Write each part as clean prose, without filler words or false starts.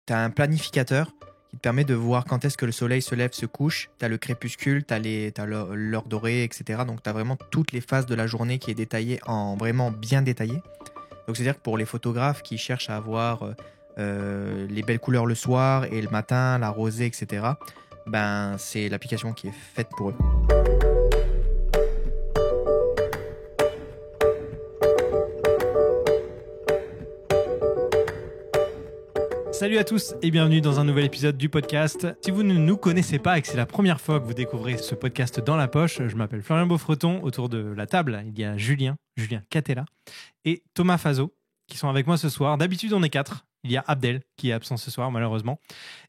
tu as un planificateur qui te permet de voir quand est-ce que le soleil se lève, se couche. Tu as le crépuscule, tu as l'heure dorée, etc. Donc, tu as vraiment toutes les phases de la journée qui est détaillée en vraiment bien détaillé. Donc, c'est-à-dire que pour les photographes qui cherchent à avoir les belles couleurs le soir et le matin, la rosée, etc., ben, c'est l'application qui est faite pour eux. Salut à tous et bienvenue dans un nouvel épisode du podcast. Si vous ne nous connaissez pas et que c'est la première fois que vous découvrez ce podcast dans la poche, je m'appelle Florian Beaufreton. Autour de la table, il y a Julien Catella et Thomas Fazo qui sont avec moi ce soir. D'habitude, on est 4. Il y a Abdel qui est absent ce soir, malheureusement.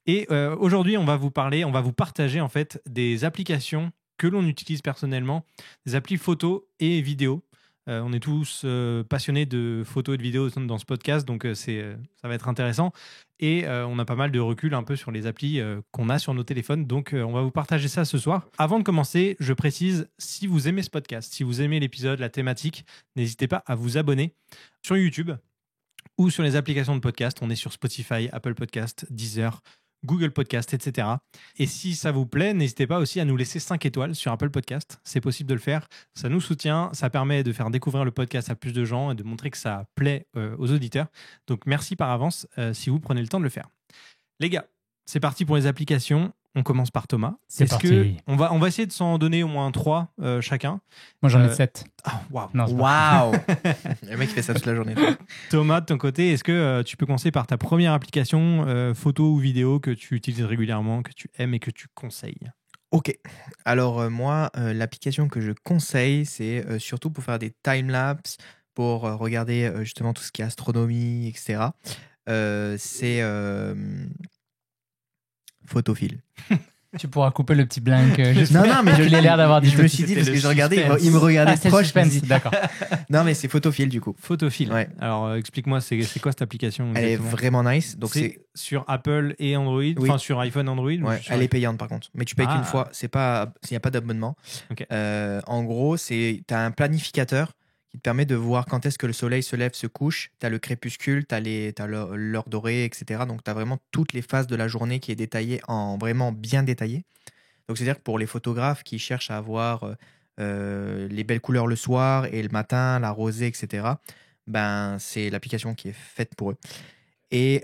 Et aujourd'hui, on va vous partager en fait des applications que l'on utilise personnellement, des applis photos et vidéos. On est tous passionnés de photos et de vidéos dans ce podcast, donc ça va être intéressant. Et on a pas mal de recul un peu sur les applis qu'on a sur nos téléphones, donc on va vous partager ça ce soir. Avant de commencer, je précise, si vous aimez ce podcast, si vous aimez l'épisode, la thématique, n'hésitez pas à vous abonner sur YouTube ou sur les applications de podcast. On est sur Spotify, Apple Podcast, Deezer, Google Podcast, etc. Et si ça vous plaît, n'hésitez pas aussi à nous laisser 5 étoiles sur Apple Podcast. C'est possible de le faire. Ça nous soutient. Ça permet de faire découvrir le podcast à plus de gens et de montrer que ça plaît aux auditeurs. Donc, merci par avance si vous prenez le temps de le faire. Les gars, c'est parti pour les applications. On commence par Thomas. C'est parti. On va essayer de s'en donner au moins 3 chacun. Moi, j'en ai 7. Waouh. Waouh. Le mec, il fait ça toute la journée. Thomas, de ton côté, est-ce que tu peux commencer par ta première application photo ou vidéo que tu utilises régulièrement, que tu aimes et que tu conseilles? Ok. Alors, moi, l'application que je conseille, c'est surtout pour faire des timelapses, pour regarder justement tout ce qui est astronomie, etc. C'est Photophile. Tu pourras couper le petit blank. Non, mais il a l'air d'avoir dit. Je me suis dit, parce que je regardais, il me regardait c'est proche. le suspense, d'accord. Non, mais c'est Photophile du coup. Photophile. Ouais. Alors, explique-moi, c'est quoi cette application Elle est exactement? vraiment nice. Donc c'est sur Apple et Android, Oui. enfin sur iPhone, Android. Ouais, elle est payante par contre. Mais tu payes qu'une fois. Il n'y a pas d'abonnement. Ok. En gros, tu as un planificateur qui te permet de voir quand est-ce que le soleil se lève, se couche. Tu as le crépuscule, tu as l'heure dorée, etc. Donc, tu as vraiment toutes les phases de la journée qui est détaillée en vraiment bien détaillé. Donc, c'est-à-dire que pour les photographes qui cherchent à avoir les belles couleurs le soir et le matin, la rosée, etc., ben, c'est l'application qui est faite pour eux. Et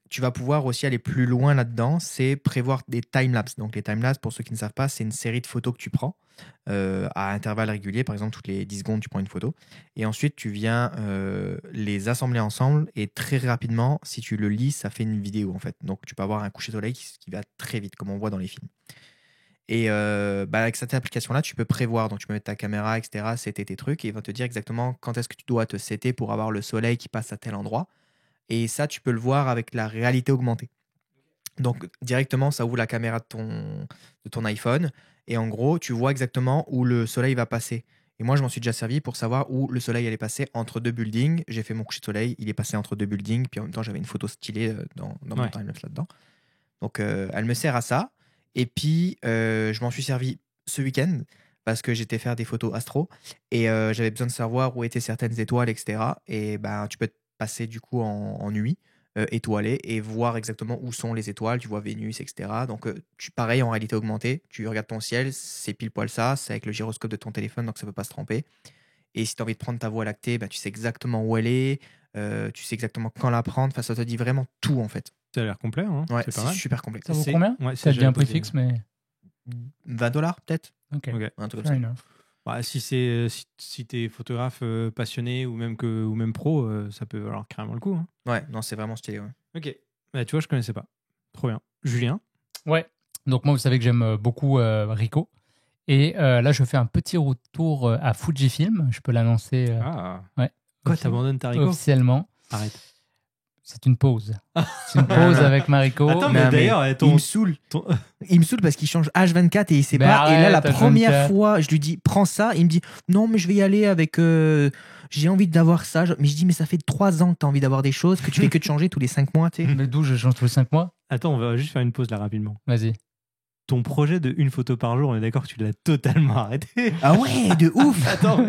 tu vas pouvoir aussi aller plus loin là-dedans, c'est prévoir des timelapses. Donc les timelapses, pour ceux qui ne savent pas, c'est une série de photos que tu prends à intervalles réguliers. Par exemple, toutes les 10 secondes, tu prends une photo. Et ensuite, tu viens les assembler ensemble. Et très rapidement, si tu le lis, ça fait une vidéo en fait. Donc tu peux avoir un coucher de soleil qui va très vite, comme on voit dans les films. Et avec cette application-là, tu peux prévoir. Donc tu peux mettre ta caméra, etc., setter tes trucs. Et il va te dire exactement quand est-ce que tu dois te setter pour avoir le soleil qui passe à tel endroit. Et ça, tu peux le voir avec la réalité augmentée. Donc, directement, ça ouvre la caméra de ton iPhone. Et en gros, tu vois exactement où le soleil va passer. Et moi, je m'en suis déjà servi pour savoir où le soleil allait passer entre 2 buildings. J'ai fait mon coucher de soleil, il est passé entre 2 buildings. Puis en même temps, j'avais une photo stylée dans mon timelapse là-dedans. Donc, elle me sert à ça. Et puis, je m'en suis servi ce week-end parce que j'étais faire des photos astro. Et j'avais besoin de savoir où étaient certaines étoiles, etc. Et ben, tu peux passer du coup en nuit étoilée et voir exactement où sont les étoiles, tu vois Vénus, etc. Donc pareil en réalité augmentée, tu regardes ton ciel, c'est pile poil ça, c'est avec le gyroscope de ton téléphone, donc ça ne peut pas se tromper. Et si tu as envie de prendre ta voie lactée, tu sais exactement où elle est, tu sais exactement quand la prendre, enfin, ça te dit vraiment tout en fait. Ça a l'air complet, hein. Ouais, c'est pas c'est mal. super complet. Ça vaut combien? Ouais, Ça devient un prix fixe, mais. $20 peut-être. Ok. Un truc comme ça. Bah, si t'es photographe passionné ou même pro, ça peut valoir carrément le coup. Hein. Ouais, non, c'est vraiment stylé. Ouais. Ok. Bah, tu vois, je connaissais pas. Trop bien. Julien? Ouais. Donc moi, vous savez que j'aime beaucoup Ricoh. Et là, je fais un petit retour à Fujifilm. Je peux l'annoncer. Ouais. Quoi, t'abandonnes ta Ricoh? Officiellement. Arrête. C'est une pause. C'est une pause avec ma Ricoh. Attends, mais d'ailleurs, il me saoule. Il me saule parce qu'il change H24 et il sait pas. Arrête, et là, la H24. première fois, je lui dis prends ça. Il me dit non, mais je vais y aller avec. J'ai envie d'avoir ça. Mais je dis mais ça fait 3 ans que tu as envie d'avoir des choses, que tu fais que de changer tous les 5 mois. Tu sais. Mais d'où je change tous les 5 mois? Attends, on va juste faire une pause là rapidement. Vas-y. ton projet de une photo par jour, on est d'accord que tu l'as totalement arrêté. Ah ouais, de ouf. Attends,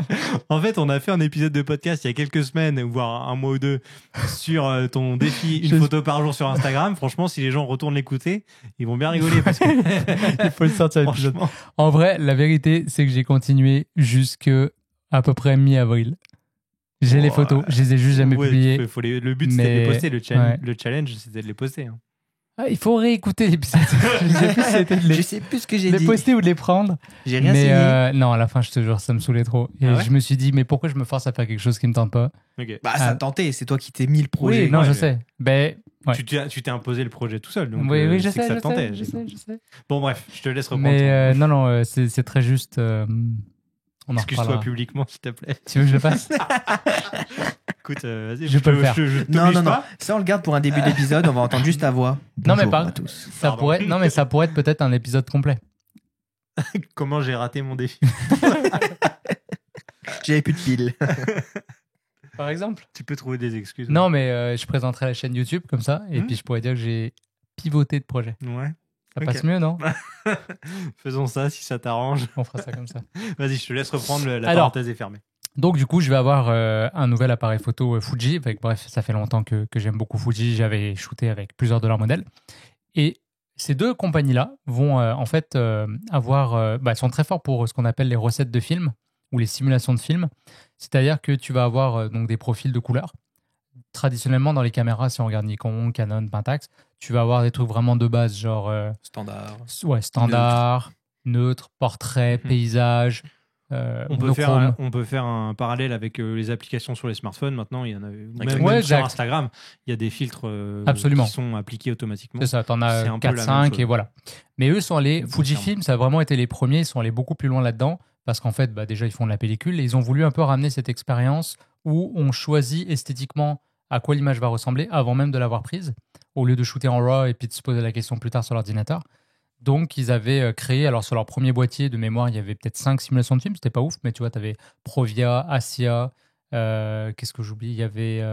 en fait, on a fait un épisode de podcast il y a quelques semaines, voire un mois ou deux, sur ton défi une photo par jour sur Instagram. Franchement, si les gens retournent l'écouter, ils vont bien rigoler parce que il faut le sortir l'épisode. En vrai, la vérité, c'est que j'ai continué jusqu'à peu près mi-avril. J'ai les photos, je les ai juste jamais publiées. Le but, c'était de les poster. Le challenge, c'était de les poster. Hein. Ah, il faut réécouter l'épisode. Je sais plus ce que j'ai dit. Les poster ou de les prendre. J'ai rien signé. Non, à la fin, je te jure, ça me saoulait trop. Et je me suis dit, mais pourquoi je me force à faire quelque chose qui me tente pas? Okay. Bah, ça tentait, c'est toi qui t'es mis le projet. Oui, non, je sais. Ben, ouais. Tu t'es imposé le projet tout seul. Donc, oui, je sais. Je sais. Bon, bref, je te laisse reprendre. Mais non, c'est très juste. Excuse-toi publiquement, s'il te plaît. Tu veux que je le fasse? Écoute, vas-y, je peux le faire. Non. Ça, on le garde pour un début d'épisode. On va entendre juste ta voix. Bonjour à tous. Ça pourrait être peut-être un épisode complet. Comment j'ai raté mon défi? J'avais plus de piles. Par exemple. Tu peux trouver des excuses. Non, mais je présenterai la chaîne YouTube comme ça, et puis je pourrais dire que j'ai pivoté de projet. Ouais. Ça passe mieux, non? Faisons ça si ça t'arrange. On fera ça comme ça. Vas-y, je te laisse reprendre. La parenthèse est fermée. Donc, du coup, je vais avoir un nouvel appareil photo Fuji. Bref, ça fait longtemps que j'aime beaucoup Fuji. J'avais shooté avec plusieurs de leurs modèles. Et ces deux compagnies-là vont en fait sont très forts pour ce qu'on appelle les recettes de films ou les simulations de films. C'est-à-dire que tu vas avoir donc des profils de couleurs. Traditionnellement, dans les caméras, si on regarde Nikon, Canon, Pentax, tu vas avoir des trucs vraiment de base, genre... standard. Ouais, standard, neutre, portrait, paysage... on peut faire un parallèle avec les applications sur les smartphones. Maintenant, il y en a même sur Instagram, il y a des filtres qui sont appliqués automatiquement. C'est ça, t'en as 4-5 et voilà. Mais eux sont allés, Fujifilm, ça a vraiment été les premiers, ils sont allés beaucoup plus loin là-dedans parce qu'en fait, déjà, ils font de la pellicule et ils ont voulu un peu ramener cette expérience où on choisit esthétiquement à quoi l'image va ressembler avant même de l'avoir prise, au lieu de shooter en RAW et puis de se poser la question plus tard sur l'ordinateur. Donc, ils avaient créé, alors sur leur premier boîtier de mémoire, il y avait peut-être 5 simulations de films, c'était pas ouf, mais tu vois, tu avais Provia, Asia, qu'est-ce que j'oublie? Il y avait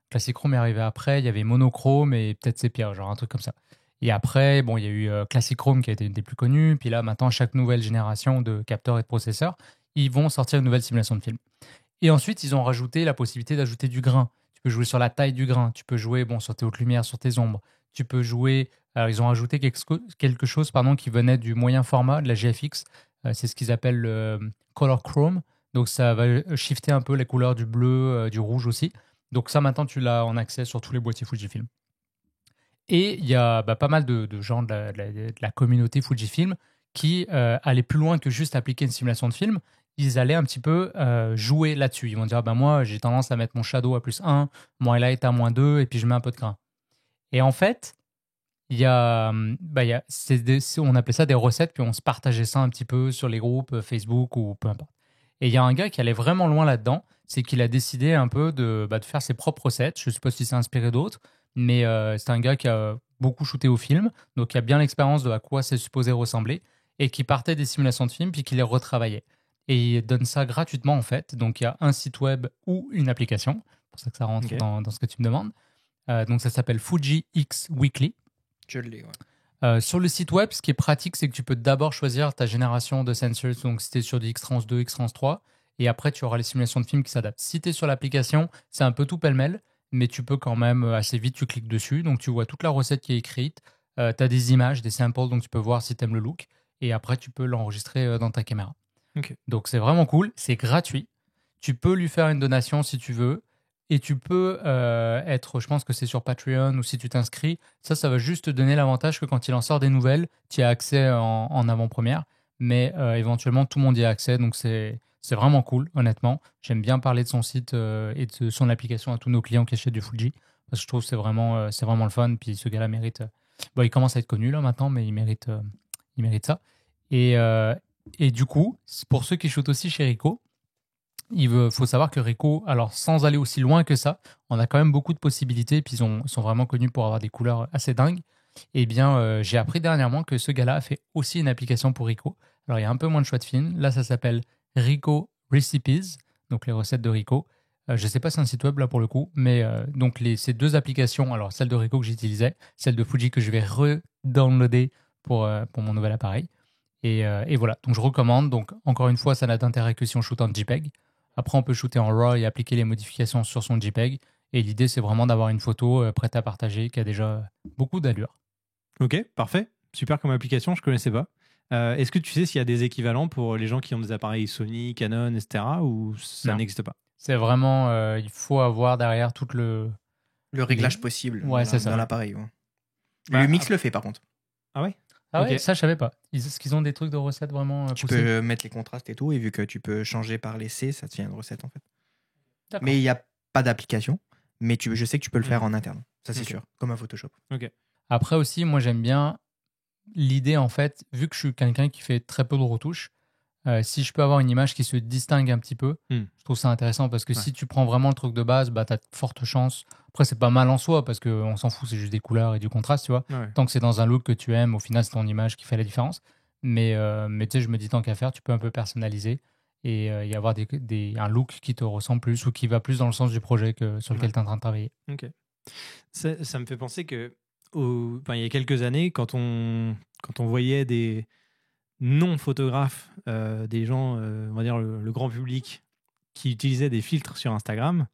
Classichrome est arrivé après, il y avait Monochrome et peut-être Sepia, genre un truc comme ça. Et après, il y a eu Classichrome qui a été une des plus connues, puis là, maintenant, chaque nouvelle génération de capteurs et de processeurs, ils vont sortir une nouvelle simulation de film. Et ensuite, ils ont rajouté la possibilité d'ajouter du grain. Tu peux jouer sur la taille du grain, tu peux jouer sur tes hautes lumières, sur tes ombres, tu peux jouer... Alors, ils ont ajouté quelque chose qui venait du moyen format, de la GFX. C'est ce qu'ils appellent le Color Chrome. Donc, ça va shifter un peu les couleurs du bleu, du rouge aussi. Donc, ça, maintenant, tu l'as en accès sur tous les boîtiers Fujifilm. Et il y a pas mal de gens de la communauté Fujifilm qui allaient plus loin que juste appliquer une simulation de film. Ils allaient un petit peu jouer là-dessus. Ils vont dire, moi, j'ai tendance à mettre mon shadow à +1, mon highlight à -2, et puis je mets un peu de grain. Et en fait... on appelait ça des recettes, puis on se partageait ça un petit peu sur les groupes Facebook ou peu importe. Et il y a un gars qui allait vraiment loin là-dedans, c'est qu'il a décidé un peu de faire ses propres recettes. Je ne sais pas si c'est inspiré d'autres, mais c'est un gars qui a beaucoup shooté au film, donc qui a bien l'expérience de à quoi c'est supposé ressembler, et qui partait des simulations de films, puis qui les retravaillait. Et il donne ça gratuitement, en fait. Donc, il y a un site web ou une application, c'est pour ça que ça rentre dans ce que tu me demandes. Donc, ça s'appelle Fuji X Weekly. Je l'ai, ouais. Sur le site web, ce qui est pratique, c'est que tu peux d'abord choisir ta génération de sensors, donc si tu es sur du X-Trans 2, X-Trans 3, et après tu auras les simulations de films qui s'adaptent. Si tu es sur l'application, c'est un peu tout pêle-mêle, mais tu peux quand même assez vite, tu cliques dessus, donc tu vois toute la recette qui est écrite, tu as des images, des samples, donc tu peux voir si tu aimes le look, et après tu peux l'enregistrer dans ta caméra. Okay. Donc c'est vraiment cool, c'est gratuit, tu peux lui faire une donation si tu veux, et tu peux je pense que c'est sur Patreon ou si tu t'inscris, ça va juste te donner l'avantage que quand il en sort des nouvelles, tu as accès en avant-première, mais éventuellement tout le monde y a accès, donc c'est vraiment cool, honnêtement. J'aime bien parler de son site et de son application à tous nos clients qui achètent du Fuji, parce que je trouve que c'est vraiment le fun, puis ce gars-là mérite... il commence à être connu là maintenant, mais il mérite ça. Et du coup, pour ceux qui shootent aussi chez Ricoh, il faut savoir que Ricoh, alors sans aller aussi loin que ça, on a quand même beaucoup de possibilités, puis ils sont vraiment connus pour avoir des couleurs assez dingues. Eh bien, j'ai appris dernièrement que ce gars-là a fait aussi une application pour Ricoh. Alors, il y a un peu moins de choix de films. Là, ça s'appelle Ricoh Recipes, donc les recettes de Ricoh. Je ne sais pas si c'est un site web là pour le coup, mais donc ces deux applications, alors celle de Ricoh que j'utilisais, celle de Fuji que je vais re-downloader pour mon nouvel appareil. Et voilà, donc je recommande. Donc encore une fois, ça n'a d'intérêt que si on shoot en JPEG. Après, on peut shooter en RAW et appliquer les modifications sur son JPEG. Et l'idée, c'est vraiment d'avoir une photo prête à partager qui a déjà beaucoup d'allure. Ok, parfait. Super comme application, je ne connaissais pas. Est-ce que tu sais s'il y a des équivalents pour les gens qui ont des appareils Sony, Canon, etc. ou ça n'existe pas? C'est vraiment, il faut avoir derrière tout le réglage possible dans l'appareil. Ouais. Lumix le fait par contre. Ah ouais? Ah ouais, ça je savais pas. Est-ce qu'ils ont des trucs de recettes vraiment Tu poussés? peux mettre les contrastes et tout, et vu que tu peux changer par l'essai, ça devient une recette en fait. D'accord. Mais il n'y a pas d'application, mais je sais que tu peux le faire en interne. Ça c'est sûr, comme un Photoshop. Ok. Après aussi, moi j'aime bien l'idée en fait, vu que je suis quelqu'un qui fait très peu de retouches, si je peux avoir une image qui se distingue un petit peu, je trouve ça intéressant parce que si tu prends vraiment le truc de base, bah, tu as de fortes chances. Après, c'est pas mal en soi parce qu'on s'en fout, c'est juste des couleurs et du contraste, tu vois. Ouais. Tant que c'est dans un look que tu aimes, au final, c'est ton image qui fait la différence. Mais tu sais, je me dis, tant qu'à faire, tu peux un peu personnaliser et y avoir un look qui te ressemble plus ou qui va plus dans le sens du projet sur lequel tu es en train de travailler. Ok. Ça me fait penser que il y a quelques années, quand on voyait des non-photographes, des gens, on va dire le grand public, qui utilisaient des filtres sur Instagram,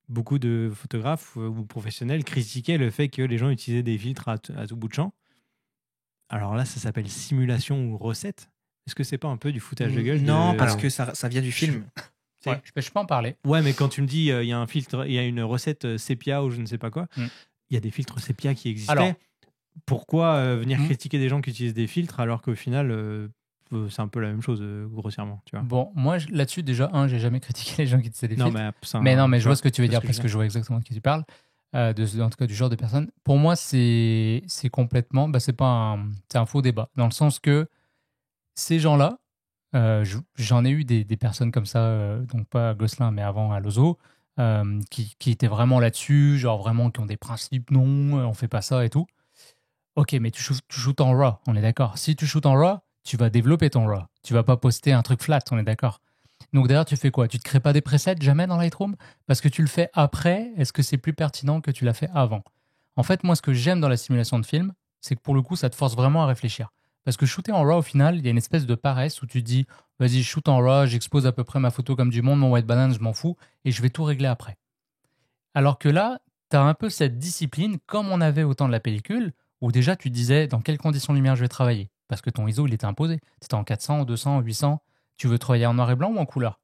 beaucoup de photographes ou professionnels critiquaient le fait que les gens utilisaient des filtres à tout bout de champ. Alors là, ça s'appelle simulation ou recette. Est-ce que c'est pas un peu du foutage de gueule? Non, parce que ça vient du film. Ouais, je peux en parler. Ouais, mais quand tu me dis il y a un filtre, il y a une recette sépia ou je ne sais pas quoi, il y a des filtres sépia qui existaient. Alors, pourquoi venir critiquer des gens qui utilisent des filtres alors qu'au final c'est un peu la même chose grossièrement, tu vois? Bon, moi là-dessus déjà j'ai jamais critiqué les gens qui utilisaient des filtres. Mais mais je vois ce que tu veux dire parce que je vois exactement de qui tu parles. En tout cas du genre de personnes. Pour moi, c'est complètement, c'est un faux débat dans le sens que ces gens-là, j'en ai eu des personnes comme ça, donc pas à Gosselin mais avant à Lozo, qui étaient vraiment là-dessus, genre vraiment qui ont des principes, non, on fait pas ça et tout. Ok, mais tu shootes en RAW, on est d'accord. Si tu shootes en RAW, tu vas développer ton RAW. Tu vas pas poster un truc flat, on est d'accord. Donc d'ailleurs, tu fais quoi? Tu te crées pas des presets jamais dans Lightroom? Parce que tu le fais après, est-ce que c'est plus pertinent que tu l'as fait avant? En fait, moi, ce que j'aime dans la simulation de film, c'est que pour le coup, ça te force vraiment à réfléchir. Parce que shooter en RAW, au final, il y a une espèce de paresse où tu te dis, vas-y, je shoot en RAW, j'expose à peu près ma photo comme du monde, mon white balance, je m'en fous, et je vais tout régler après. Alors que là, tu as un peu cette discipline, comme on avait au temps de la pellicule, où déjà tu disais dans quelles conditions de lumière je vais travailler. Parce que ton ISO, il était imposé. C'était en 400, 200, 800. Tu veux travailler en noir et blanc ou en couleur?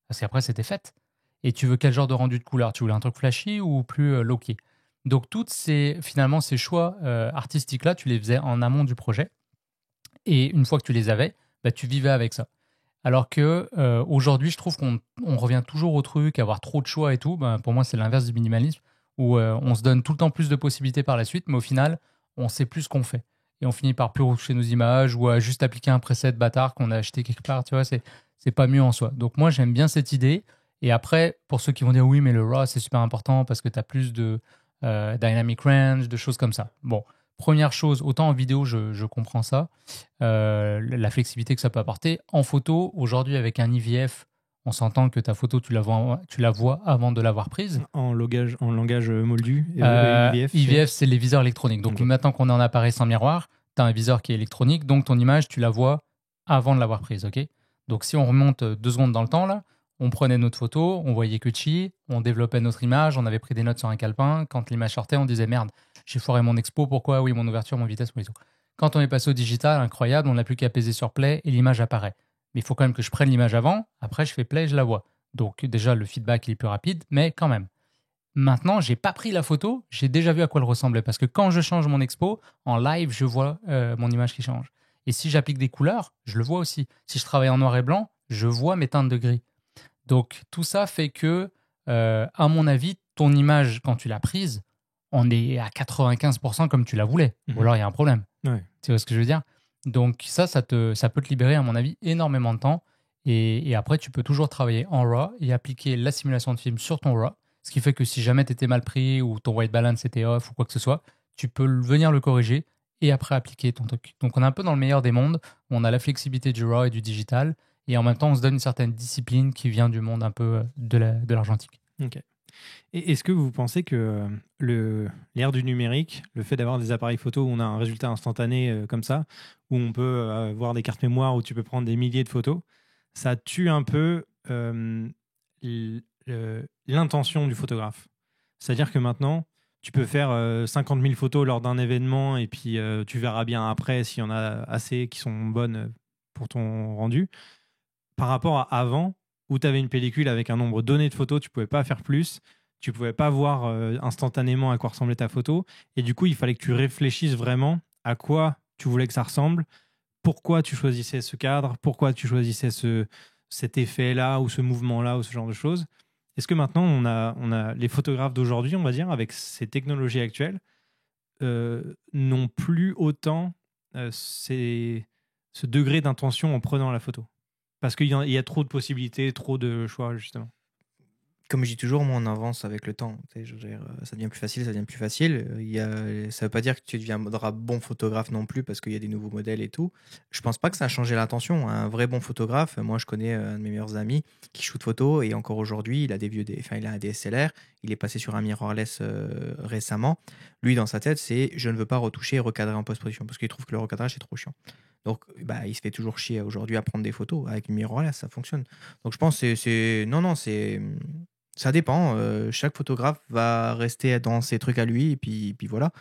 Parce qu'après, c'était fait. Et tu veux quel genre de rendu de couleur? Tu voulais un truc flashy ou plus low-key? Donc, finalement, ces choix artistiques-là, tu les faisais en amont du projet. Et une fois que tu les avais, tu vivais avec ça. Alors que aujourd'hui, je trouve qu'on revient toujours au truc, avoir trop de choix et tout. Pour moi, c'est l'inverse du minimalisme, où on se donne tout le temps plus de possibilités par la suite, mais au final, on sait plus ce qu'on fait. Et on finit par plus retoucher nos images ou à juste appliquer un preset bâtard qu'on a acheté quelque part. Tu vois, c'est pas mieux en soi. Donc moi, j'aime bien cette idée. Et après, pour ceux qui vont dire oui, mais le RAW, c'est super important parce que tu as plus de dynamic range, de choses comme ça. Bon, première chose, autant en vidéo, je comprends ça. La flexibilité que ça peut apporter. En photo, aujourd'hui, avec un IVF, on s'entend que ta photo, tu la vois avant de l'avoir prise. En langage moldu, IVF, c'est les viseurs électroniques. Donc maintenant qu'on est en appareil sans miroir, tu as un viseur qui est électronique, donc ton image, tu la vois avant de l'avoir prise. Okay, donc si on remonte 2 secondes dans le temps, là, on prenait notre photo, on voyait que chi, on développait notre image, on avait pris des notes sur un calepin. Quand l'image sortait, on disait merde, j'ai foiré mon expo, pourquoi? Oui, mon ouverture, mon vitesse, mon ISO. Quand on est passé au digital, incroyable, on n'a plus qu'à peser sur play et l'image apparaît. Mais il faut quand même que je prenne l'image avant, après je fais play et je la vois. Donc déjà, le feedback il est plus rapide, mais quand même. Maintenant, j'ai pas pris la photo, j'ai déjà vu à quoi elle ressemblait. Parce que quand je change mon expo, en live, je vois mon image qui change. Et si j'applique des couleurs, je le vois aussi. Si je travaille en noir et blanc, je vois mes teintes de gris. Donc tout ça fait que, à mon avis, ton image, quand tu l'as prise, on est à 95% comme tu la voulais. Ou alors il y a un problème. Ouais. Tu vois ce que je veux dire? Donc ça peut te libérer, à mon avis, énormément de temps. Et après, tu peux toujours travailler en RAW et appliquer la simulation de film sur ton RAW. Ce qui fait que si jamais tu étais mal pris ou ton white balance était off ou quoi que ce soit, tu peux venir le corriger et après appliquer ton truc. Donc on est un peu dans le meilleur des mondes. On a la flexibilité du RAW et du digital. Et en même temps, on se donne une certaine discipline qui vient du monde un peu de l'argentique. Ok. Et est-ce que vous pensez que l'ère du numérique, le fait d'avoir des appareils photo où on a un résultat instantané comme ça, où on peut avoir des cartes mémoire où tu peux prendre des milliers de photos, ça tue un peu l'intention du photographe? C'est-à-dire que maintenant, tu peux faire 50 000 photos lors d'un événement et puis tu verras bien après s'il y en a assez qui sont bonnes pour ton rendu. Par rapport à avant, où tu avais une pellicule avec un nombre donné de photos, tu pouvais pas faire plus, tu pouvais pas voir instantanément à quoi ressemblait ta photo, et du coup, il fallait que tu réfléchisses vraiment à quoi tu voulais que ça ressemble, pourquoi tu choisissais ce cadre, pourquoi tu choisissais cet effet-là ou ce mouvement-là ou ce genre de choses. Est-ce que maintenant, on a les photographes d'aujourd'hui, on va dire, avec ces technologies actuelles, n'ont plus autant ce degré d'intention en prenant la photo? Parce qu'il y a trop de possibilités, trop de choix, justement. Comme je dis toujours, moi, on avance avec le temps. Tu sais, je veux dire, ça devient plus facile, ça devient plus facile. Ça veut pas dire que tu deviendras bon photographe non plus parce qu'il y a des nouveaux modèles et tout. Je pense pas que ça a changé l'intention. Un vrai bon photographe, moi, je connais un de mes meilleurs amis qui shoot photo et encore aujourd'hui, il a il a un DSLR. Il est passé sur un mirrorless récemment. Lui, dans sa tête, c'est je ne veux pas retoucher et recadrer en post-production parce qu'il trouve que le recadrage est trop chiant. Donc, il se fait toujours chier aujourd'hui à prendre des photos avec une mirrorless, ça fonctionne. Donc, je pense que non, ça dépend. Chaque photographe va rester dans ses trucs à lui et puis voilà.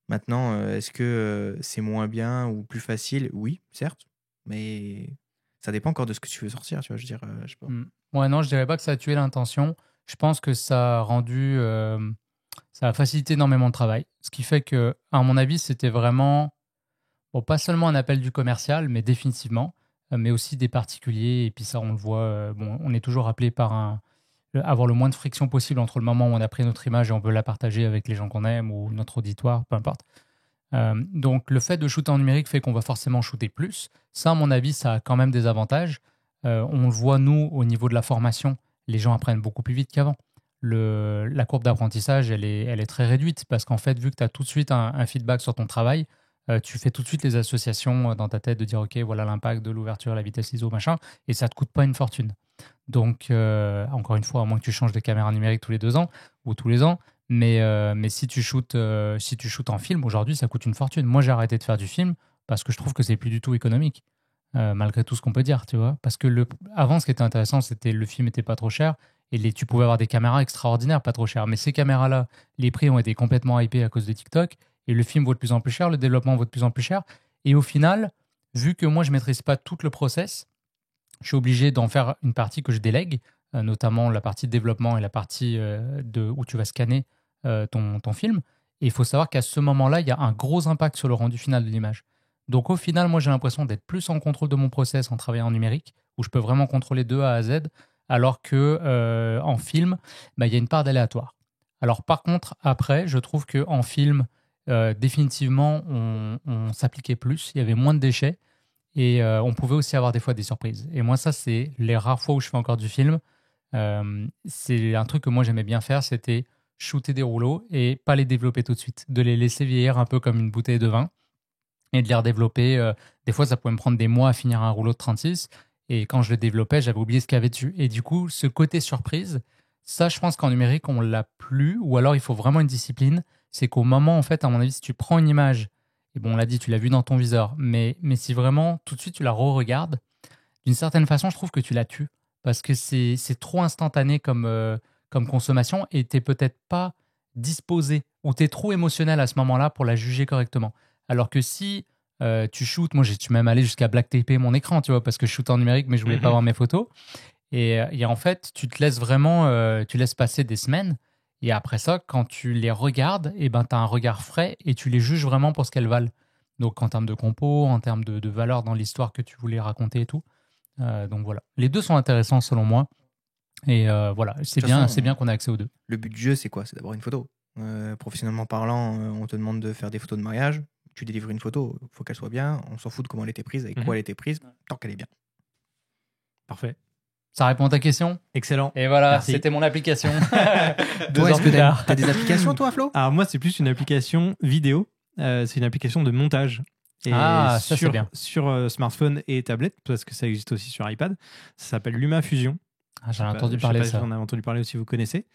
Maintenant, est-ce que c'est moins bien ou plus facile? Oui, certes, mais ça dépend encore de ce que tu veux sortir. Tu vois, je veux dire, je sais pas. Ouais, non, je dirais pas que ça a tué l'intention. Je pense que ça a rendu, ça a facilité énormément le travail. Ce qui fait que, à mon avis, c'était vraiment, bon, pas seulement un appel du commercial, mais définitivement, mais aussi des particuliers. Et puis ça, on le voit. Bon, on est toujours appelé par avoir le moins de friction possible entre le moment où on a pris notre image et on veut la partager avec les gens qu'on aime ou notre auditoire, peu importe. Donc, le fait de shooter en numérique fait qu'on va forcément shooter plus. Ça, à mon avis, ça a quand même des avantages. On le voit, nous, au niveau de la formation, les gens apprennent beaucoup plus vite qu'avant. La courbe d'apprentissage, elle est très réduite parce qu'en fait, vu que tu as tout de suite un feedback sur ton travail, tu fais tout de suite les associations dans ta tête de dire, OK, voilà l'impact de l'ouverture, la vitesse ISO, machin, et ça ne te coûte pas une fortune. Donc, encore une fois, à moins que tu changes de caméra numérique tous les 2 ans ou tous les ans, mais si tu shootes en film, aujourd'hui, ça coûte une fortune. Moi, j'ai arrêté de faire du film parce que je trouve que c'est plus du tout économique, malgré tout ce qu'on peut dire, tu vois. Parce que avant, ce qui était intéressant, c'était le film n'était pas trop cher et tu pouvais avoir des caméras extraordinaires, pas trop chères. Mais ces caméras-là, les prix ont été complètement hypés à cause de TikTok et le film vaut de plus en plus cher, le développement vaut de plus en plus cher. Et au final, vu que moi, je ne maîtrise pas tout le process, je suis obligé d'en faire une partie que je délègue, notamment la partie de développement et la partie où tu vas scanner ton film. Et il faut savoir qu'à ce moment-là, il y a un gros impact sur le rendu final de l'image. Donc au final, moi j'ai l'impression d'être plus en contrôle de mon process en travaillant en numérique, où je peux vraiment contrôler de A à Z, alors que en film, il y a une part d'aléatoire. Alors par contre, après, je trouve qu'en film, définitivement, on s'appliquait plus, il y avait moins de déchets, et on pouvait aussi avoir des fois des surprises. Et moi, ça, c'est les rares fois où je fais encore du film. C'est un truc que moi j'aimais bien faire, c'était shooter des rouleaux et pas les développer tout de suite, de les laisser vieillir un peu comme une bouteille de vin et de les redévelopper. Des fois, ça pouvait me prendre des mois à finir un rouleau de 36 et quand je le développais, j'avais oublié ce qu'il y avait dessus. Et du coup, ce côté surprise, ça, je pense qu'en numérique, on l'a plus, ou alors il faut vraiment une discipline. C'est qu'au moment, en fait, à mon avis, si tu prends une image, et bon, on l'a dit, tu l'as vu dans ton viseur, mais si vraiment tout de suite tu la re-regardes, d'une certaine façon, je trouve que tu la tues parce que c'est trop instantané comme consommation et tu n'es peut-être pas disposé ou tu es trop émotionnel à ce moment-là pour la juger correctement. Alors que si tu shootes, moi j'ai même allé jusqu'à black taper mon écran, tu vois, parce que je shoot en numérique mais je voulais pas voir mes photos. Et en fait, tu te laisses vraiment, tu laisses passer des semaines. Et après ça, quand tu les regardes, tu as un regard frais et tu les juges vraiment pour ce qu'elles valent. Donc en termes de compo, en termes de valeur dans l'histoire que tu voulais raconter et tout. Donc voilà. Les deux sont intéressants selon moi. Et voilà, c'est bien qu'on ait accès aux deux. Le but du jeu, c'est quoi? C'est d'avoir une photo. Professionnellement parlant, on te demande de faire des photos de mariage. Tu délivres une photo, il faut qu'elle soit bien. On s'en fout de comment elle était prise, avec quoi elle était prise, tant qu'elle est bien. Parfait. Ça répond à ta question? Excellent. Et voilà, merci. C'était mon application. Toi, est-ce que t'as des applications, toi, Flo? Alors moi, c'est plus une application vidéo. C'est une application de montage. Et ça c'est bien. Sur smartphone et tablette, parce que ça existe aussi sur iPad. Ça s'appelle LumaFusion. J'en ai entendu parler, je sais pas ça. si on a entendu parler aussi, vous connaissez.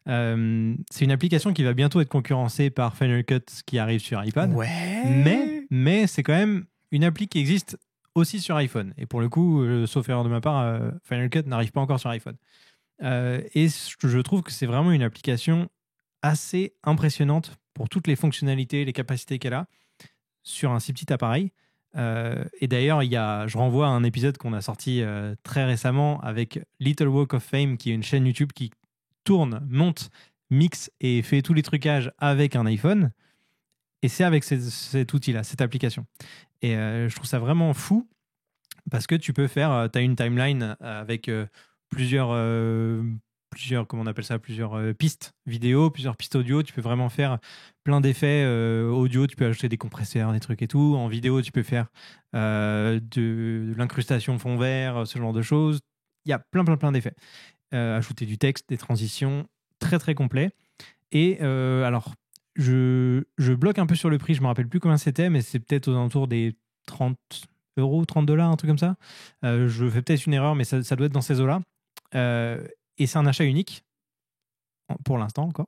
C'est une application qui va bientôt être concurrencée par Final Cut qui arrive sur iPad. Ouais. Mais c'est quand même une appli qui existe aussi sur iPhone. Et pour le coup, sauf erreur de ma part, Final Cut n'arrive pas encore sur iPhone. Et je trouve que c'est vraiment une application assez impressionnante pour toutes les fonctionnalités, les capacités qu'elle a sur un si petit appareil. Et d'ailleurs, je renvoie à un épisode qu'on a sorti très récemment avec Little Walk of Fame, qui est une chaîne YouTube qui tourne, monte, mixe et fait tous les trucages avec un iPhone. Et c'est avec cet outil-là, cette application. Et je trouve ça vraiment fou parce que tu peux faire, tu as une timeline avec plusieurs comment on appelle ça, plusieurs pistes vidéo, plusieurs pistes audio. Tu peux vraiment faire plein d'effets audio. Tu peux ajouter des compresseurs, des trucs et tout. En vidéo, tu peux faire de l'incrustation fond vert, ce genre de choses. Il y a plein d'effets. Ajouter du texte, des transitions, très très complet. Et alors, je bloque un peu sur le prix. Je me rappelle plus combien c'était, mais c'est peut-être aux alentours des 30 €, 30 $, un truc comme ça. Je fais peut-être une erreur, mais ça doit être dans ces eaux-là. Et c'est un achat unique, pour l'instant encore.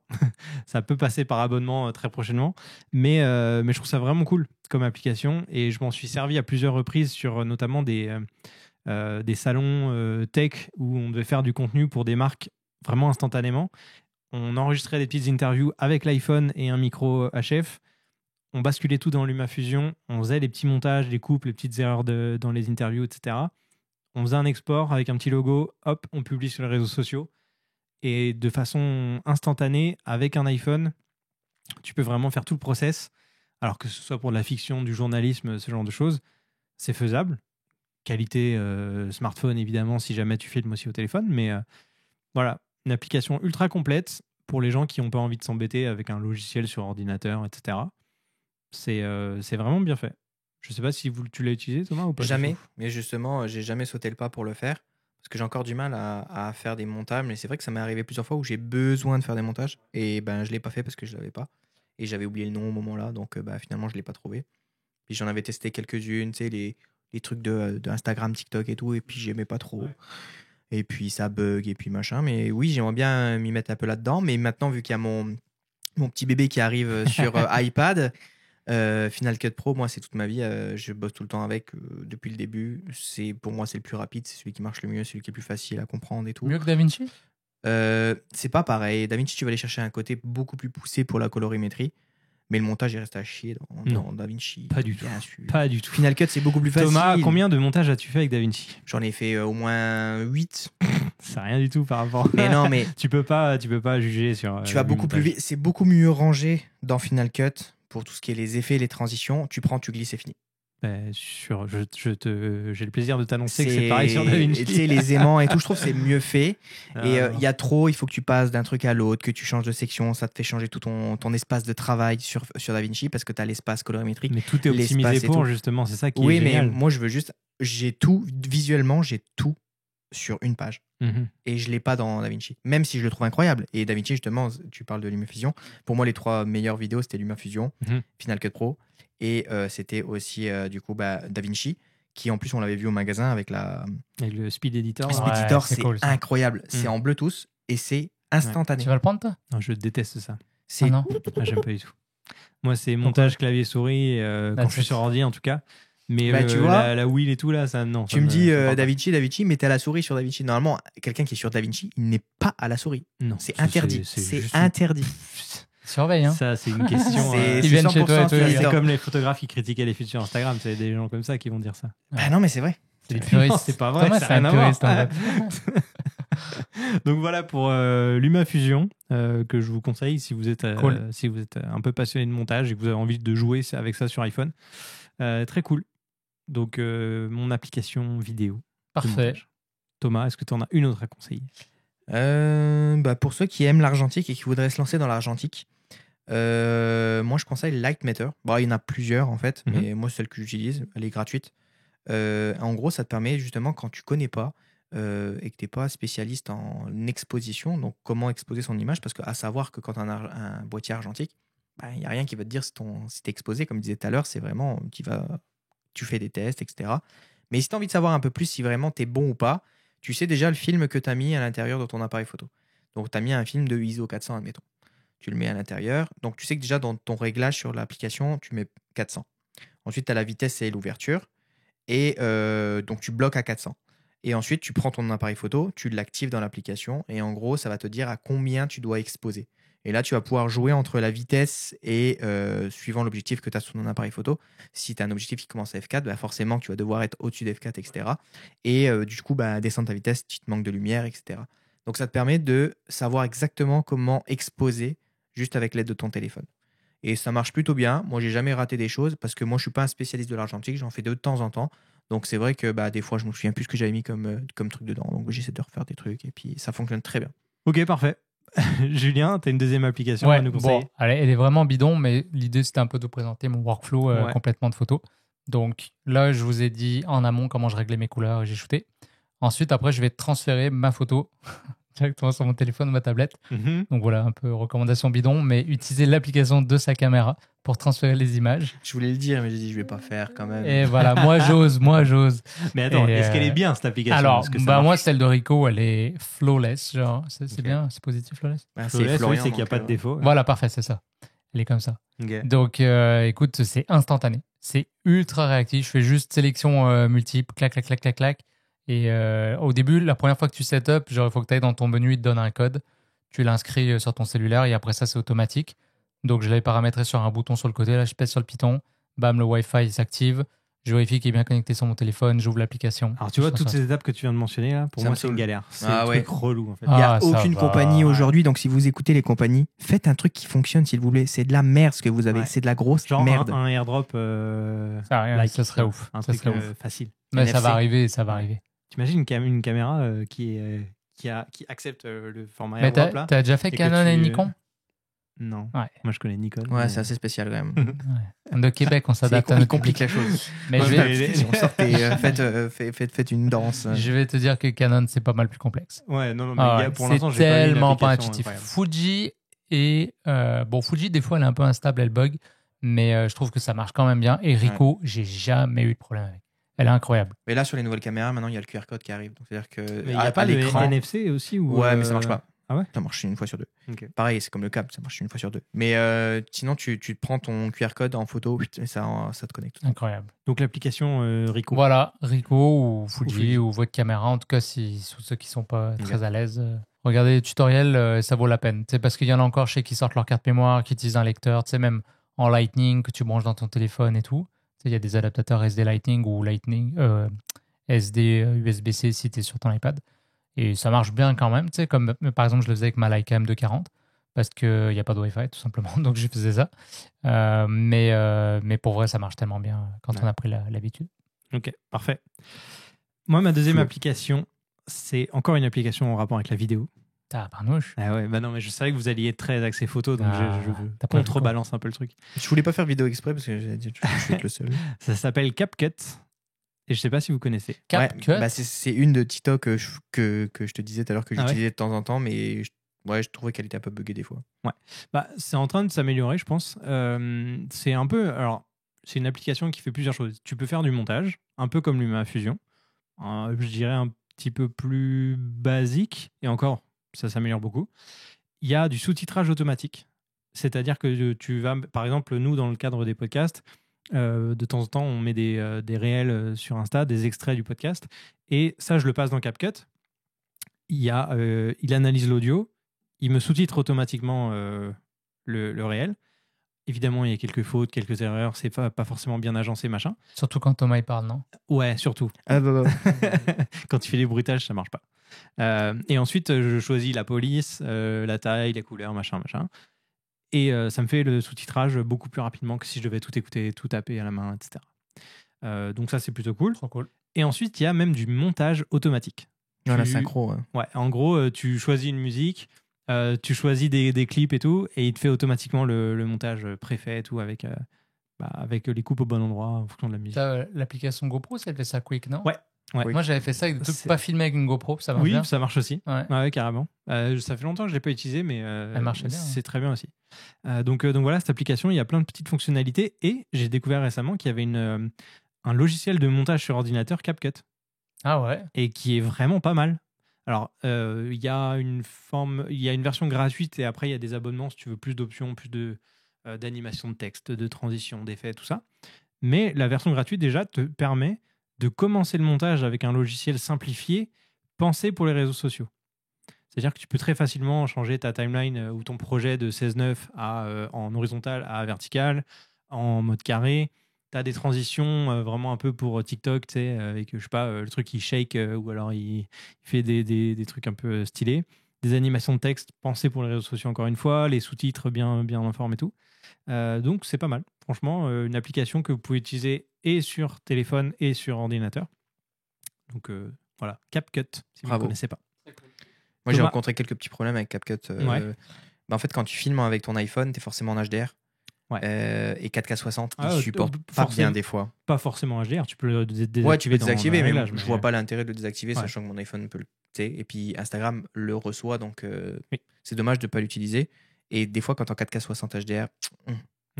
Ça peut passer par abonnement très prochainement. Mais je trouve ça vraiment cool comme application. Et je m'en suis servi à plusieurs reprises sur notamment des salons tech où on devait faire du contenu pour des marques vraiment instantanément. On enregistrait des petites interviews avec l'iPhone et un micro HF. On basculait tout dans LumaFusion. On faisait les petits montages, les coupes, les petites erreurs dans les interviews, etc. On faisait un export avec un petit logo. Hop, on publie sur les réseaux sociaux. Et de façon instantanée, avec un iPhone, tu peux vraiment faire tout le process. Alors que ce soit pour de la fiction, du journalisme, ce genre de choses, c'est faisable. Qualité smartphone, évidemment, si jamais tu filmes aussi au téléphone. Mais voilà, une application ultra complète pour les gens qui n'ont pas envie de s'embêter avec un logiciel sur ordinateur, etc. C'est vraiment bien fait. Je ne sais pas si tu l'as utilisé, Thomas, ou pas. Jamais, mais justement, j'ai jamais sauté le pas pour le faire. Parce que j'ai encore du mal à faire des montages. Mais c'est vrai que ça m'est arrivé plusieurs fois où j'ai besoin de faire des montages. Et ben, je ne l'ai pas fait parce que je ne l'avais pas. Et j'avais oublié le nom au moment-là. Donc finalement, je ne l'ai pas trouvé. Puis j'en avais testé quelques-unes, tu sais, les trucs de Instagram, TikTok et tout. Et puis j'aimais pas trop. Ouais. Et puis ça bug et puis machin. Mais oui, j'aimerais bien m'y mettre un peu là-dedans. Mais maintenant, vu qu'il y a mon petit bébé qui arrive sur iPad, Final Cut Pro, moi, c'est toute ma vie. Je bosse tout le temps avec depuis le début. Pour moi, c'est le plus rapide, c'est celui qui marche le mieux, celui qui est plus facile à comprendre et tout. Mieux que DaVinci ? C'est pas pareil. DaVinci, tu vas aller chercher un côté beaucoup plus poussé pour la colorimétrie. Mais le montage, il reste à chier dans DaVinci. Pas du tout. Sûr. Pas du tout. Final Cut, c'est beaucoup plus facile. Thomas, combien de montages as-tu fait avec DaVinci ? J'en ai fait au moins 8. C'est rien du tout par rapport. Mais non, mais tu peux pas juger sur. tu vas beaucoup plus vite. C'est beaucoup mieux rangé dans Final Cut pour tout ce qui est les effets, les transitions. Tu prends, tu glisses, c'est fini. J'ai le plaisir de t'annoncer que c'est pareil sur DaVinci. Tu sais, les aimants et tout, je trouve que c'est mieux fait. Et il y a trop, il faut que tu passes d'un truc à l'autre, que tu changes de section, ça te fait changer tout ton espace de travail sur DaVinci parce que tu as l'espace colorimétrique. Mais tout est optimisé pour, justement, c'est ça qui est génial. Oui, mais moi, je veux juste. J'ai tout, visuellement, j'ai tout sur une page. Et je l'ai pas dans DaVinci, même si je le trouve incroyable. Et DaVinci, justement, tu parles de LumaFusion. Pour moi, les 3 meilleures vidéos, c'était LumaFusion, Final Cut Pro. Et c'était aussi du coup DaVinci, qui en plus on l'avait vu au magasin avec le Speed Editor. Le Speed Editor, c'est cool, incroyable. C'est en Bluetooth et c'est instantané. Tu vas le prendre, toi ? Non, je déteste ça. Non. J'aime pas du tout. Moi, c'est montage clavier-souris, quand je suis sur ordi en tout cas. Mais tu vois, la wheel et tout là, ça non. Tu me dis DaVinci, mais t'es à la souris sur DaVinci. Normalement, quelqu'un qui est sur DaVinci, il n'est pas à la souris. Non, c'est interdit. C'est interdit. Surveille, hein. Ça, c'est une question. Ils viennent chez toi et c'est comme les photographes qui critiquaient les feeds sur Instagram. C'est des gens comme ça qui vont dire ça. Ah non, mais c'est vrai. C'est des puristes. Non, c'est pas vrai. Thomas, c'est un puriste, en fait. Donc voilà pour LumaFusion que je vous conseille si vous êtes un peu passionné de montage et que vous avez envie de jouer avec ça sur iPhone. Très cool. Donc mon application vidéo. Parfait. Thomas, est-ce que tu en as une autre à conseiller ? Pour ceux qui aiment l'argentique et qui voudraient se lancer dans l'argentique, moi je conseille Lightmeter. Il y en a plusieurs en fait, mais moi celle que j'utilise, elle est gratuite. En gros, ça te permet justement quand tu connais pas et que tu n'es pas spécialiste en exposition, donc comment exposer son image, parce qu'à savoir que quand tu as un boîtier argentique, il n'y a rien qui va te dire si tu es exposé, comme je disais tout à l'heure, c'est vraiment tu fais des tests, etc. Mais si tu as envie de savoir un peu plus si vraiment tu es bon ou pas, tu sais déjà le film que tu as mis à l'intérieur de ton appareil photo. Donc, tu as mis un film de ISO 400, admettons. Tu le mets à l'intérieur. Donc, tu sais que déjà dans ton réglage sur l'application, tu mets 400. Ensuite, tu as la vitesse et l'ouverture. Et donc, tu bloques à 400. Et ensuite, tu prends ton appareil photo, tu l'actives dans l'application. Et en gros, ça va te dire à combien tu dois exposer. Et là, tu vas pouvoir jouer entre la vitesse et suivant l'objectif que tu as sur ton appareil photo. Si tu as un objectif qui commence à f4, bah forcément, tu vas devoir être au-dessus de f4, etc. Et du coup, bah, descendre ta vitesse, tu te manques de lumière, etc. Donc, ça te permet de savoir exactement comment exposer juste avec l'aide de ton téléphone. Et ça marche plutôt bien. Moi, j'ai jamais raté des choses parce que moi, je suis pas un spécialiste de l'argentique. J'en fais de temps en temps. Donc, c'est vrai que bah, des fois, je me souviens plus ce que j'avais mis comme truc dedans. Donc, j'essaie de refaire des trucs et puis ça fonctionne très bien. Ok, parfait. Julien, tu as une deuxième application à nous conseiller? Bon, elle est vraiment bidon, mais l'idée, c'était un peu de présenter mon workflow complètement de photos. Donc là, je vous ai dit en amont comment je réglais mes couleurs et j'ai shooté. Ensuite, après, je vais transférer ma photo directement sur mon téléphone ou ma tablette. Donc voilà, un peu recommandation bidon, mais utiliser l'application de sa caméra pour transférer les images. Je voulais le dire, mais j'ai dit je vais pas faire quand même. Et voilà, moi j'ose. Mais attends, est-ce qu'elle est bien cette application? Alors, moi, celle de Ricoh, elle est flawless. Genre, c'est bien, c'est positif, flawless. Bah, c'est Florian, c'est qu'il n'y a pas de défaut. Ouais. Voilà, parfait, c'est ça. Elle est comme ça. Okay. Donc, écoute, c'est instantané. C'est ultra réactif. Je fais juste sélection multiple, clac, clac, clac, clac, clac. Et au début, la première fois que tu set up, genre, il faut que tu ailles dans ton menu, il te donne un code. Tu l'inscris sur ton cellulaire et après ça, c'est automatique. Donc, je l'avais paramétré sur un bouton sur le côté. Là, je pèse sur le piton. Bam, le Wi-Fi s'active. Je vérifie qu'il est bien connecté sur mon téléphone. J'ouvre l'application. Alors, tu vois, toutes ces étapes que tu viens de mentionner, là, pour moi, c'est une galère. C'est un truc relou, en fait. Il n'y a aucune compagnie aujourd'hui. Donc, si vous écoutez les compagnies, faites un truc qui fonctionne, s'il vous plaît. C'est de la merde ce que vous avez. Ouais. C'est de la grosse genre merde. Un airdrop. Ça serait ouf. Un truc facile. Mais NFC. Ça va arriver. T'imagines une caméra qui accepte le format airdrop là? T'as déjà fait Canon et Nikon? Non. Ouais. Moi, je connais Nikon. Ouais, mais... c'est assez spécial quand même. Ouais. De Québec, on s'adapte à notre complique la chose. Mais faites une danse. Je vais te dire que Canon, c'est pas mal plus complexe. Ouais, non, mais pour l'instant, j'ai tellement pas intuitif. Fuji et Fuji, des fois, elle est un peu instable, elle bug, mais je trouve que ça marche quand même bien. Et Ricoh, j'ai jamais eu de problème avec. Elle est incroyable. Mais là, sur les nouvelles caméras, maintenant, il y a le QR code qui arrive. Donc, c'est-à-dire que il n'y a pas l'écran NFC aussi ou Ouais, mais ça marche pas. Ah ouais? Ça marche une fois sur deux. Okay. Pareil, c'est comme le câble, ça marche une fois sur deux. Mais sinon, tu te prends ton QR code en photo et ça te connecte. Incroyable. Donc l'application Ricoh. Voilà, Ricoh ou Fuji ou votre caméra. En tout cas, sous ceux qui ne sont pas très à l'aise, regardez les tutoriels, ça vaut la peine. C'est parce qu'il y en a encore chez qui sortent leur carte mémoire, qui utilisent un lecteur, même en Lightning que tu branches dans ton téléphone et tout. Il y a des adaptateurs SD Lightning ou SD USB-C si tu es sur ton iPad. Et ça marche bien quand même, comme par exemple je le faisais avec ma Leica M240 parce qu'il n'y a pas de Wi-Fi tout simplement, donc je faisais ça. Mais pour vrai, ça marche tellement bien quand on a pris l'habitude. Ok, parfait. Moi, ma deuxième application, c'est encore une application en rapport avec la vidéo. Tabarnouche. Ah ouais, bah non, mais je savais que vous alliez être très axé photo, donc je contrebalance un peu le truc. Je voulais pas faire vidéo exprès parce que j'ai dit je suis le seul. Ça s'appelle CapCut. Et je sais pas si vous connaissez. CapCut. Bah c'est une de TikTok que je te disais tout à l'heure que j'utilisais de temps en temps, mais je trouvais qu'elle était un peu buggée des fois. Ouais. Bah, c'est en train de s'améliorer, je pense. C'est un peu. Alors, c'est une application qui fait plusieurs choses. Tu peux faire du montage, un peu comme LumaFusion. Je dirais un petit peu plus basique. Et encore, ça s'améliore beaucoup. Il y a du sous-titrage automatique. C'est-à-dire que tu vas, par exemple, nous, dans le cadre des podcasts, de temps en temps, on met des réels sur Insta, des extraits du podcast. Et ça, je le passe dans CapCut. Il analyse l'audio. Il me sous-titre automatiquement le réel. Évidemment, il y a quelques fautes, quelques erreurs. C'est pas forcément bien agencé, machin. Surtout quand Thomas il parle, non? Ouais, surtout. Quand il fait les bruitages, ça marche pas. Et ensuite, je choisis la police, la taille, les couleurs, machin. Et ça me fait le sous-titrage beaucoup plus rapidement que si je devais tout écouter, tout taper à la main, etc. Donc ça, c'est plutôt cool. Trop cool. Et ensuite, il y a même du montage automatique. La synchro. Ouais, en gros, tu choisis une musique, tu choisis des clips et tout, et il te fait automatiquement le montage préfet et tout avec les coupes au bon endroit en fonction de la musique. L'application GoPro, elle fait ça quick, non? Ouais. Moi, j'avais fait ça avec pas filmé avec une GoPro, ça marche bien. Oui, ça marche aussi. Ouais, carrément. Ça fait longtemps que je l'ai pas utilisé, mais elle marchait bien. C'est très bien aussi. Donc voilà, cette application, il y a plein de petites fonctionnalités, et j'ai découvert récemment qu'il y avait un logiciel de montage sur ordinateur, CapCut. Ah ouais. et qui est vraiment pas mal. Alors, il y a une version gratuite et après, il y a des abonnements si tu veux plus d'options, plus d'animation de texte, de transition, d'effets, tout ça. Mais la version gratuite, déjà, te permet de commencer le montage avec un logiciel simplifié, pensé pour les réseaux sociaux. C'est-à-dire que tu peux très facilement changer ta timeline ou ton projet de 16:9 en horizontal à vertical, en mode carré. Tu as des transitions vraiment un peu pour TikTok, tu sais, avec, je sais pas, le truc qui shake ou alors il fait des trucs un peu stylés. Des animations de texte pensées pour les réseaux sociaux, encore une fois, les sous-titres bien en forme et tout. Donc, c'est pas mal. Franchement, une application que vous pouvez utiliser et sur téléphone et sur ordinateur. Donc, voilà, CapCut, si vous ne Bravo. connaissez pas. Moi, j'ai Thomas. rencontré quelques petits problèmes avec CapCut. Ouais. En fait, quand tu filmes avec ton iPhone, tu es forcément en HDR. Ouais. Et 4K 60, Ah, il supporte pas bien des fois. Pas forcément HDR, tu peux le désactiver. Ouais, tu peux dans désactiver, le mais réglage, je vois pas l'intérêt de le désactiver, Ouais. sachant que mon iPhone peut le. Et puis Instagram le reçoit, donc Oui. c'est dommage de pas l'utiliser. Et des fois, quand en 4K 60 HDR,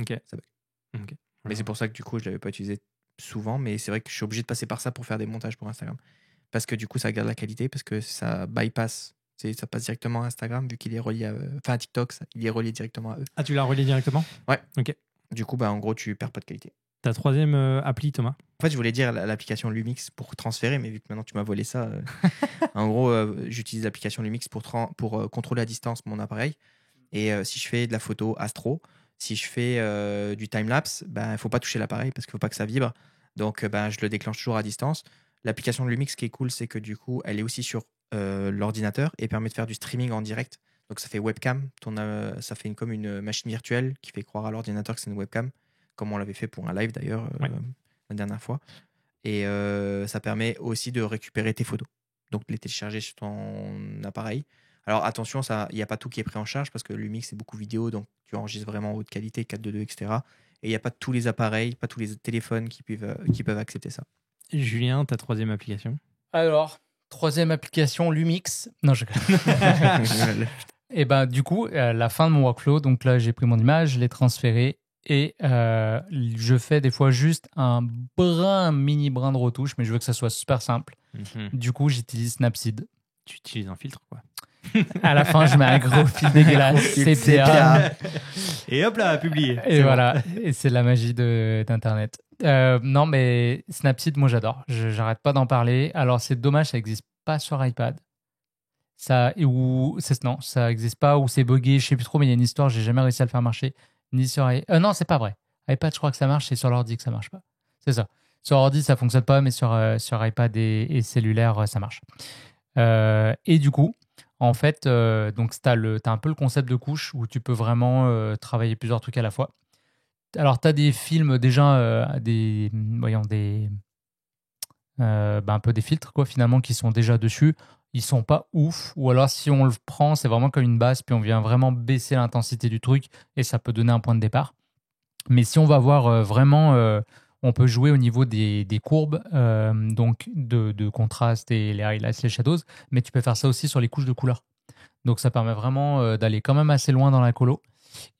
Ok. ça bug. Ok. Mais c'est pour ça que du coup, je l'avais pas utilisé souvent, mais c'est vrai que je suis obligé de passer par ça pour faire des montages pour Instagram. Parce que du coup, ça garde la qualité, parce que ça bypass. Ça passe directement à Instagram, vu qu'il est relié à TikTok, il est relié directement à eux. Ah, tu l'as relié directement? Ouais. Ok. Du coup, en gros, tu perds pas de qualité. Ta troisième appli, Thomas? En fait, je voulais dire l'application Lumix pour transférer, mais vu que maintenant tu m'as volé ça, en gros, j'utilise l'application Lumix pour contrôler à distance mon appareil. Et si je fais de la photo astro, si je fais du time-lapse, il ne faut pas toucher l'appareil parce qu'il ne faut pas que ça vibre. Donc, je le déclenche toujours à distance. L'application de Lumix, ce qui est cool, c'est que du coup, elle est aussi sur l'ordinateur et permet de faire du streaming en direct. Donc, ça fait webcam. Ça fait comme une machine virtuelle qui fait croire à l'ordinateur que c'est une webcam, comme on l'avait fait pour un live d'ailleurs la dernière fois. Et ça permet aussi de récupérer tes photos. Donc, de les télécharger sur ton appareil. Alors, attention, il n'y a pas tout qui est pris en charge parce que Lumix, c'est beaucoup vidéo. Donc, tu enregistres vraiment en haute qualité, 4.2, etc. Et il n'y a pas tous les appareils, pas tous les téléphones qui peuvent accepter ça. Julien, ta troisième application? Alors, troisième application, Lumix. Non, je... Et du coup, à la fin de mon workflow, donc là, j'ai pris mon image, je l'ai transférée et je fais des fois juste un mini brin de retouche, mais je veux que ça soit super simple. Du coup, j'utilise Snapseed. Tu utilises un filtre, quoi. À la fin, je mets un gros fil dégueulasse, sépia. Et hop là, publié. Et voilà, et c'est la magie d'Internet. Non, mais Snapseed, moi j'adore. J'arrête pas d'en parler. Alors c'est dommage, ça n'existe pas sur iPad. Ça n'existe pas, ou c'est buggé, je sais plus trop, mais il y a une histoire, j'ai jamais réussi à le faire marcher. Ni sur non, c'est pas vrai. iPad, je crois que ça marche, c'est sur l'ordi que ça marche pas. C'est ça. Sur ordi, ça fonctionne pas, mais sur iPad et cellulaire, ça marche. Et du coup, en fait, donc t'as un peu le concept de couche où tu peux vraiment travailler plusieurs trucs à la fois. Alors, tu as des films déjà, un peu des filtres, quoi, finalement, qui sont déjà dessus. Ils sont pas ouf. Ou alors, si on le prend, c'est vraiment comme une base, puis on vient vraiment baisser l'intensité du truc et ça peut donner un point de départ. Mais si on va voir vraiment, on peut jouer au niveau des courbes, donc de contraste et les highlights, les shadows, mais tu peux faire ça aussi sur les couches de couleurs. Donc, ça permet vraiment d'aller quand même assez loin dans la colo.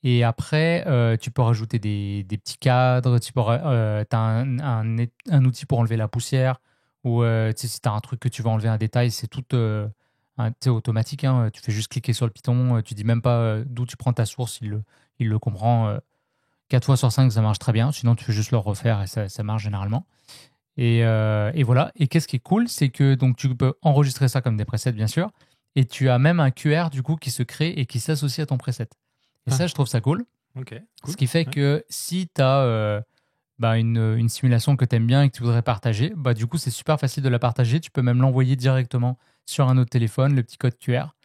Et après, tu peux rajouter des petits cadres, tu as un outil pour enlever la poussière, ou si tu as un truc que tu veux enlever un détail, c'est tout automatique. Hein, tu fais juste cliquer sur le piton, tu dis même pas d'où tu prends ta source, il le comprend. 4 fois sur 5, ça marche très bien, sinon tu fais juste le refaire et ça marche généralement. Et voilà. Et qu'est-ce qui est cool, c'est que donc, tu peux enregistrer ça comme des presets, bien sûr, et tu as même un QR du coup qui se crée et qui s'associe à ton preset. Et ça, je trouve ça cool. Okay, cool. Ce qui fait que si tu as une simulation que tu aimes bien et que tu voudrais partager, du coup, c'est super facile de la partager. Tu peux même l'envoyer directement sur un autre téléphone, le petit code QR.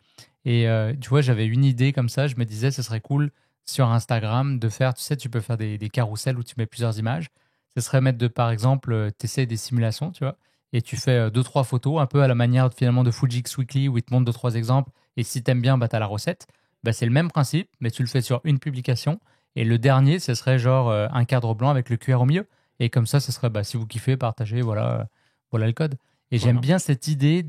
Et tu vois, j'avais une idée comme ça. Je me disais, ce serait cool sur Instagram de faire, tu peux faire des carousels où tu mets plusieurs images. Ce serait mettre par exemple, tu essaies des simulations, tu vois, et tu fais 2-3 photos, un peu à la manière finalement de Fujix Weekly où il te montre 2-3 exemples. Et si tu aimes bien, tu as la recette. C'est le même principe, mais tu le fais sur une publication. Et le dernier, ce serait genre un cadre blanc avec le QR au milieu. Et comme ça, ce serait, si vous kiffez, partagez, voilà le code. Et j'aime bien cette idée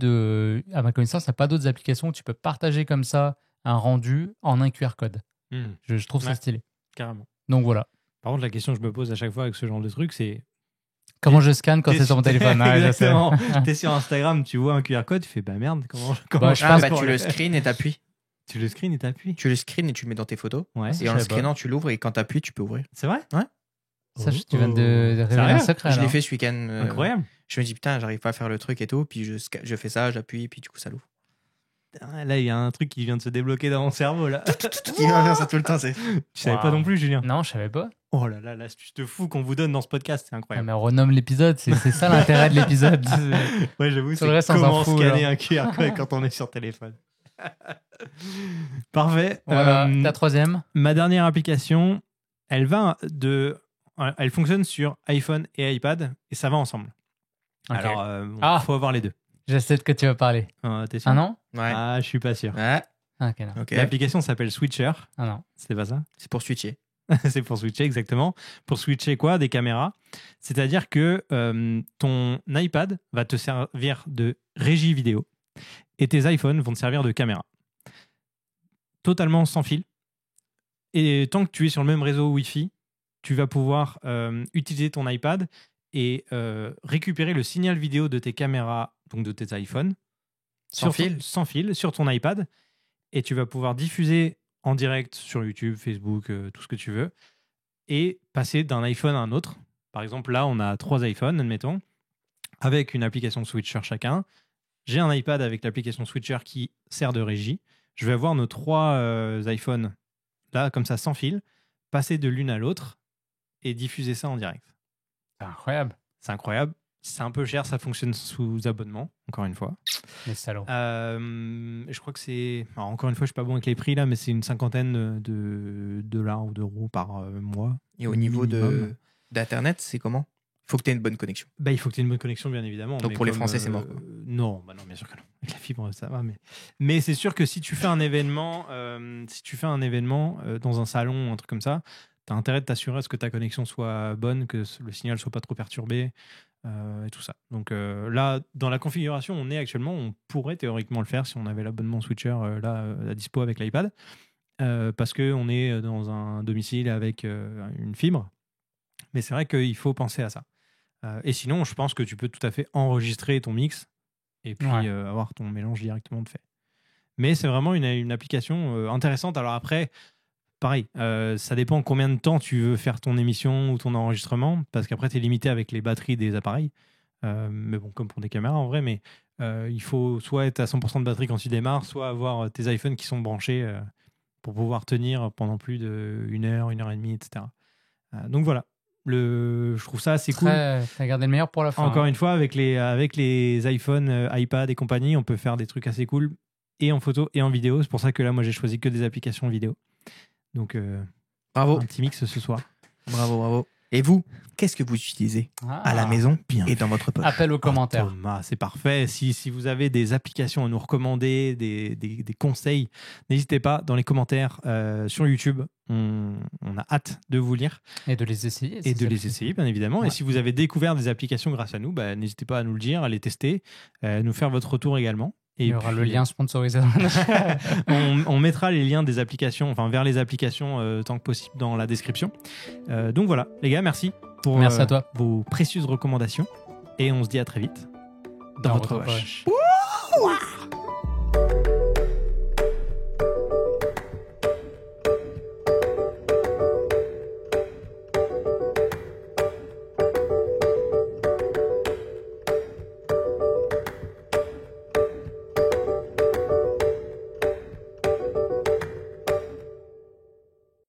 à ma connaissance, il n'y a pas d'autres applications où tu peux partager comme ça un rendu en un QR code. Je trouve ça stylé. Carrément. Donc voilà. Par contre, la question que je me pose à chaque fois avec ce genre de truc, c'est Comment je scanne quand c'est sur mon téléphone. Ouais, je sais. Exactement. T'es sur Instagram, tu vois un QR code, tu fais bah merde, comment Bah, je pense bah, pour tu le screen et t'appuies. Tu le screen et t'appuies. Tu le screen et tu le mets dans tes photos. Ouais. Et en le screenant, tu l'ouvres et quand t'appuies, tu peux ouvrir. C'est vrai? Ça, tu viens de révéler Sérieux un secret. Je l'ai alors. fait ce week-end. Incroyable. Je me dis, putain, j'arrive pas à faire le truc et tout. Puis je fais ça, j'appuie, puis du coup, ça l'ouvre. Là, il y a un truc qui vient de se débloquer dans mon cerveau là. Il va faire ça tout le temps, c'est. Tu savais Wow. pas non plus, Julien? Non, je savais pas. Oh là là, l'astuce de fou qu'on vous donne dans ce podcast, c'est Ah, incroyable. mais on renomme l'épisode, c'est ça l'intérêt de l'épisode. Ouais, j'avoue, Sur le reste, c'est on s'en comment fout, scanner alors. un QR code quand on est sur téléphone. Parfait. Voilà, ta troisième. Ma dernière application, elle fonctionne sur iPhone et iPad et ça va ensemble. Ok. Alors, faut avoir les deux. Je sais de quoi tu vas parler. T'es sûr? Ah non? Ouais. Ah, je suis pas sûr. Ouais. Ah, ok, non. Ok. L'application s'appelle Switcher. Ah non. C'était pas ça? C'est pour switcher. C'est pour switcher, exactement. Pour switcher quoi? Des caméras. C'est-à-dire que ton iPad va te servir de régie vidéo et tes iPhones vont te servir de caméra. Totalement sans fil. Et tant que tu es sur le même réseau Wi-Fi, tu vas pouvoir utiliser ton iPad et récupérer le signal vidéo de tes caméras, donc de tes iPhones, Sans fil. sans fil, sur ton iPad. Et tu vas pouvoir diffuser en direct sur YouTube, Facebook, tout ce que tu veux, et passer d'un iPhone à un autre. Par exemple, là, on a 3 iPhones, admettons, avec une application Switcher chacun. J'ai un iPad avec l'application Switcher qui sert de régie. Je vais avoir nos 3 iPhones, là, comme ça, sans fil, passer de l'une à l'autre et diffuser ça en direct. C'est incroyable. C'est incroyable. C'est un peu cher, ça fonctionne sous abonnement, encore une fois. Les salauds. Je crois que c'est... Alors, encore une fois, je suis pas bon avec les prix là, mais c'est une cinquantaine de dollars ou d'euros par mois. Et au niveau Minimum. d'Internet, c'est comment? Il faut que tu aies une bonne connexion. Bah, il faut que tu aies une bonne connexion, bien évidemment. Donc mais pour les comme, Français, c'est mort, quoi. Non, bien sûr que non. Avec la fibre, ça va. Mais c'est sûr que si tu fais un événement, dans un salon, un truc comme ça, tu as intérêt de t'assurer à ce que ta connexion soit bonne, que le signal soit pas trop perturbé. Et tout ça. Donc là, dans la configuration on est actuellement, on pourrait théoriquement le faire si on avait l'abonnement Switcher à dispo avec l'iPad, parce qu'on est dans un domicile avec une fibre. Mais c'est vrai qu'il faut penser à ça. Et sinon, je pense que tu peux tout à fait enregistrer ton mix et puis avoir ton mélange directement de fait. Mais c'est vraiment une application intéressante. Alors après, pareil, ça dépend combien de temps tu veux faire ton émission ou ton enregistrement, parce qu'après, tu es limité avec les batteries des appareils. Mais bon, comme pour des caméras en vrai, mais il faut soit être à 100% de batterie quand tu démarres, soit avoir tes iPhones qui sont branchés pour pouvoir tenir pendant plus d'1 heure, 1h30, etc. Donc voilà, je trouve ça assez cool. T'as gardé le meilleur pour la fin. Encore une fois, avec les iPhones, iPad et compagnie, on peut faire des trucs assez cool, et en photo et en vidéo. C'est pour ça que là, moi, j'ai choisi que des applications vidéo. Donc, Bravo. un petit mix ce soir. Bravo. Et vous, qu'est-ce que vous utilisez à la maison bien et dans votre poche? Appel aux commentaires. Thomas, c'est parfait. Si vous avez des applications à nous recommander, des conseils, n'hésitez pas dans les commentaires sur YouTube. On a hâte de vous lire. Et de les essayer. Et de les essayer, bien évidemment. Ouais. Et si vous avez découvert des applications grâce à nous, n'hésitez pas à nous le dire, à les tester, à nous faire votre retour également. Et Il y aura puis, le lien sponsorisé. on mettra les liens des applications, vers les applications tant que possible dans la description. Donc voilà, les gars, merci pour Merci à toi. vos précieuses recommandations. Et on se dit à très vite dans votre poche. poche.